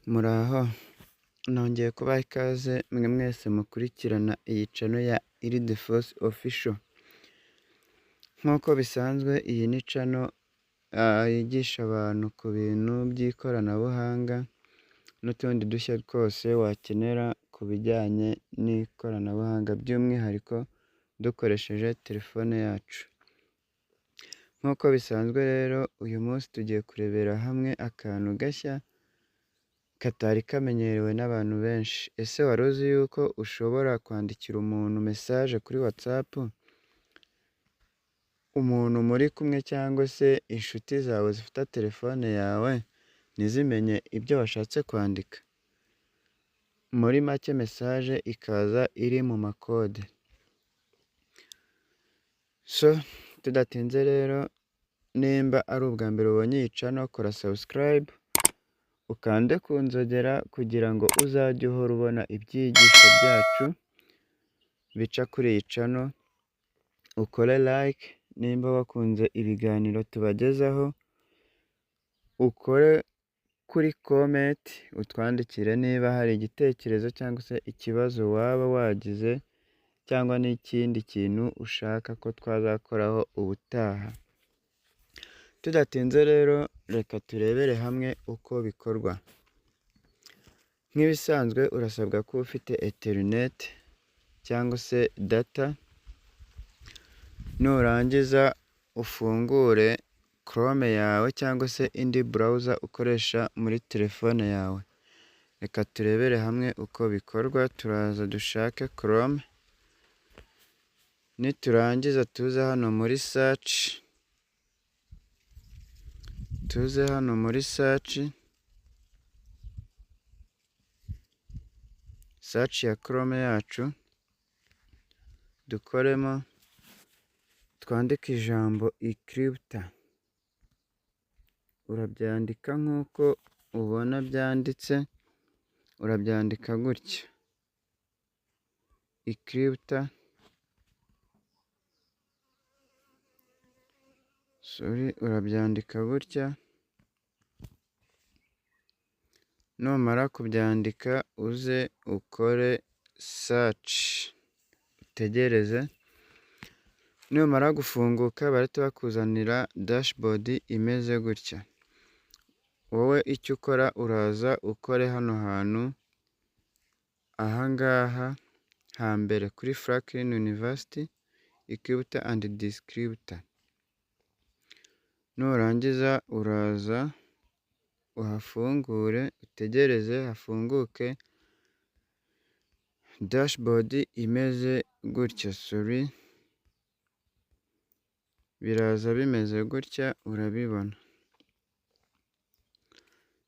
Muraho, nongeye kubaha ikaze mwe mwese mukurikirana iyi channel ya Ildefonse Official. Nk'uko bisanzwe iyi ni channel yigisha abantu ku bintu by'ikoranabuhanga n'utundi dushya twose wakenera ku bijyanye n'ikoranabuhanga by'umwihariko dukoresheje telefone yacu. Nk'uko bisanzwe rero uyu munsi tugiye kurebera hamwe akantu gashya katari kamenyerewe n'abantu benshi. Ese wari uzi yuko ushobora kwandikira umuntu message kuri WhatsApp, umuntu muri kumwe cyangwa se inshuti zawe zifite telefone yawe ntizimenye ibyo washatse kwandika? Muri make message ikaza iri mu makode. Tudatinze rero, nimba ari ubwa mbere ubonye iyi channel, kora subscribe ukande ku nzogera kugira ngo uzajye uhora ubona ibyigisho byacu bica kuri iyi channel. Ukore like nimba wakunze ibiganiro tubagezaho, ukore kuri comment utwandikire niba hari igitekerezo cyangwa se ikibazo waba wagize cyangwa n'ikindi kintu ushaka ko twazakoraho ubutaha. Tudatinze rero, reka turebere hamwe uko bikorwa. Nk'ibisanzwe urasabwa kuba ufite internet cyangwa se data. Nurangiza ufungure Chrome yawe cyangwa se indi browser ukoresha muri telefone yawe. Reka turebere hamwe uko bikorwa. Turaza dushake Chrome, niturangiza tuze hano muri search. Search ya Chrome yacu dukoremo, twandike ijambo encryptor. Urabyandika nk'uko ubona byanditse, urabyandika gutya encryptor. Urabyandika gutya. Numara kubyandika uze ukore search, utegereze. Numara gufunguka bahita bakuzanira dashboard imeze gutya. Wowe icyo ukora, uraza ukore hano hantu, ahangaha hambere kuri Franklin University encryptor and decryptor. Nurangiza uraza uhafungure, utegereze hafunguke dashboard imeze gutya. Biraza bimeze gutya, urabibona.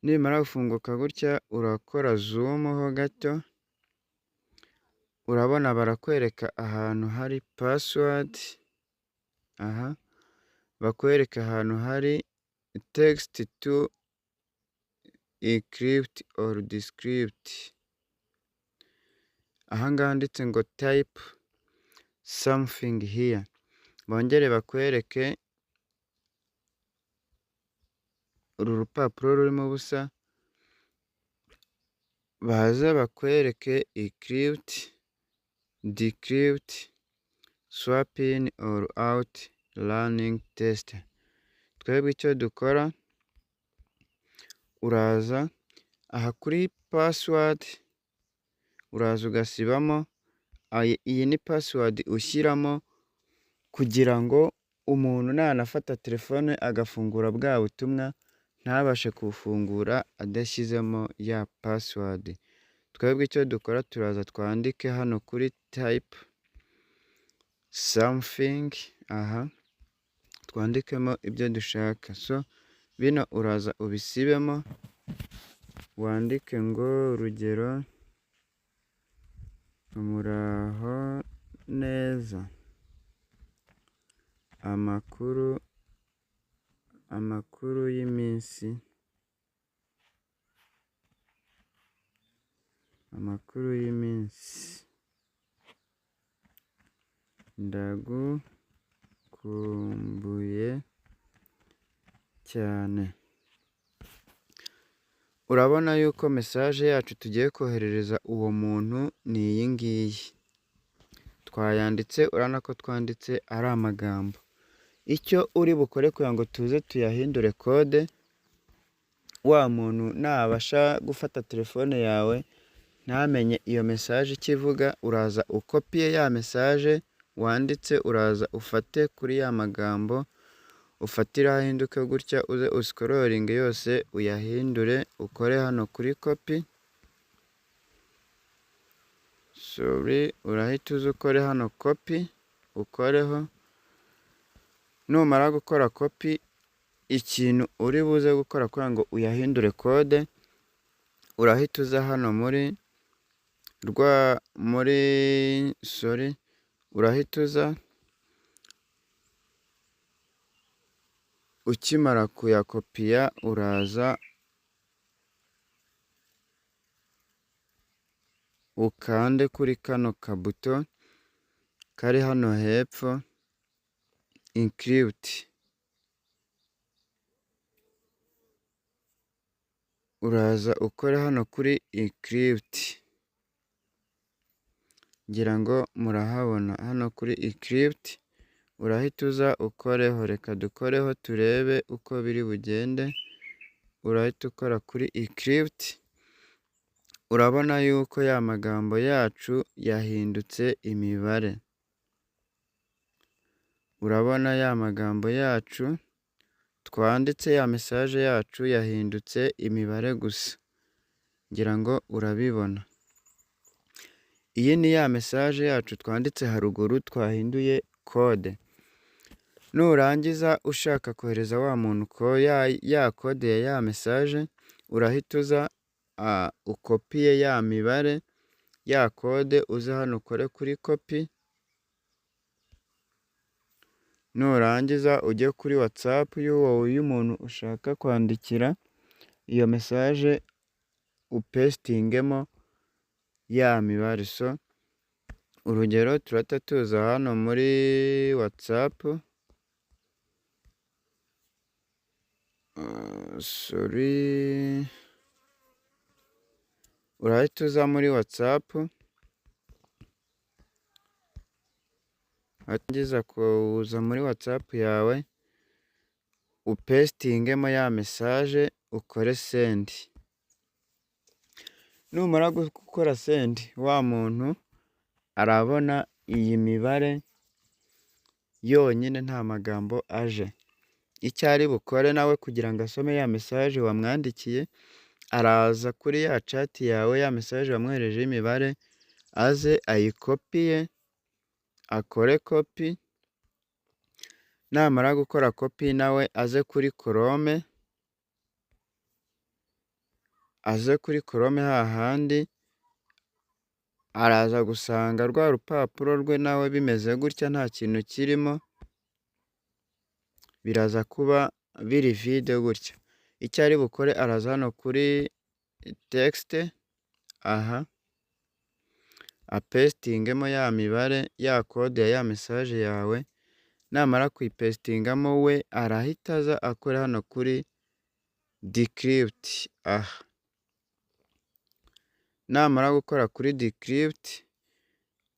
Nimara gufunguka gutya, urakora zoom ho gato. Urabona barakwereka ahantu hari password. Aha bakwereka ahantu hari text to encrypt or decrypt. Ahangaha handitse ngo type something here. Bongere bakwereke uru rupapuro rurimo ubusa, baza bakwereke encrypt, decrypt, swap in or out, running test. Twebwe icyo dukora, uraza aha kuri password, uraza ugasibamo. Iyi ni password ushyiramo kugira ngo umuntu nanafata telefone agafungura bwa butumwa ntabashe kufungura adashyizemo ya password. Twebwe icyo dukora, turaza twandike hano kuri type something. Aha twandikemo ibyo dushaka. Bino uraza ubisibemo, wandike ngo urugero muraho neza, amakuru y'iminsi, ndagukumbuye cyane. urabona yuko mesaje yacu tugiye koherereza uwo muntu ni iyi ngiyi. Twayanditse, urabona ko twanditse ari amagambo. Icyo uri bukore kugira ngo tuze tuyahindure kode, wa muntu nabasha gufata telefone yawe ntamenye iyo mesaje icyo ivuga, uraza ukopiye ya mesaje wanditse, uraza ufate kuri ya magambo, ufatire ahinduke gutya, uze usikororinge yose uyahindure, ukore hano kuri kopi. Urahita uza ukore hano kopi, ukoreho. Numara gukora kopi, ikintu uri buze gukora kugira ngo uyahindure kode, urahita uza hano urahita uza, ukimara kuyakopiya uraza ukande kuri kano kabuto kari hano hepfo, inkiripti. Uraza ukore hano kuri inkiripti, ngira ngo murahabona hano kuri inkiripti. Urahita uza ukoreho, reka dukoreho turebe uko biri bugende. Urahita ukora kuri inkiripti, urabona yuko ya magambo yacu yahindutse imibare. Urabona ya magambo yacu twanditse, ya mesaje yacu yahindutse imibare gusa, ngira ngo urabibona. Iyi ni ya mesaje yacu twanditse haruguru, twahinduye kode. Nurangiza ushaka kohereza wa muntu ya kode ya ya mesaje, urahita uza ukopiye ya mibare, ya kode, uze hano ukore kuri kopi. Nurangiza ujye kuri WhatsApp y'umuntu ushaka kwandikira iyo mesaje, upesitingemo ya mibare. Urugero turahita tuza hano muri WhatsApp, urahita uza muri WhatsApp, warangiza kuza muri WhatsApp yawe, upesitingemo ya mesaje, ukore sendi. Numara gukora sendi, wa muntu arabona iyi mibare yonyine, nta magambo aje. Icyo ari bukore nawe kugira ngo asome ya mesaje wamwandikiye, araza kuri ya chat yawe, ya mesaje wamwoherejeho imibare, aze ayikopiye, akore kopi. Namara gukora kopi, nawe aze kuri Chrome, hahandi araza gusanga rwa rupapuro rwe nawe bimeze gutya, nta kintu kirimo, biraza kuba biri vide gutya. Icyo ari bukore, araza hano kuri tekisite, apesitingemo ya mibare, ya kode ya ya mesaje yawe. Namara kuyipesitingamo, we arahita aza akora hano kuri dekiripti. Namara gukora kuri dekiripti,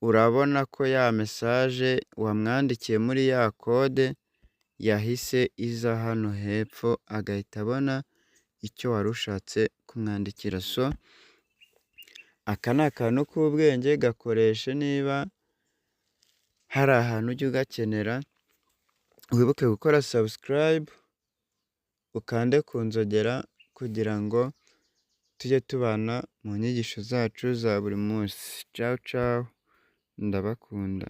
urabona ko ya mesaje wamwandikiye muri ya kode yahise iza hano hepfo, agahita abona icyo wari ushatse kumwandikira. Aka ni akantu k'ubwenge, gakoreshe niba hari ahantu ujya ugakenera. Wibuke gukora subscribe, ukande ku nzogera kugira ngo tujye tubana mu nyigisho zacu za buri munsi. Ciao ciao, ndabakunda.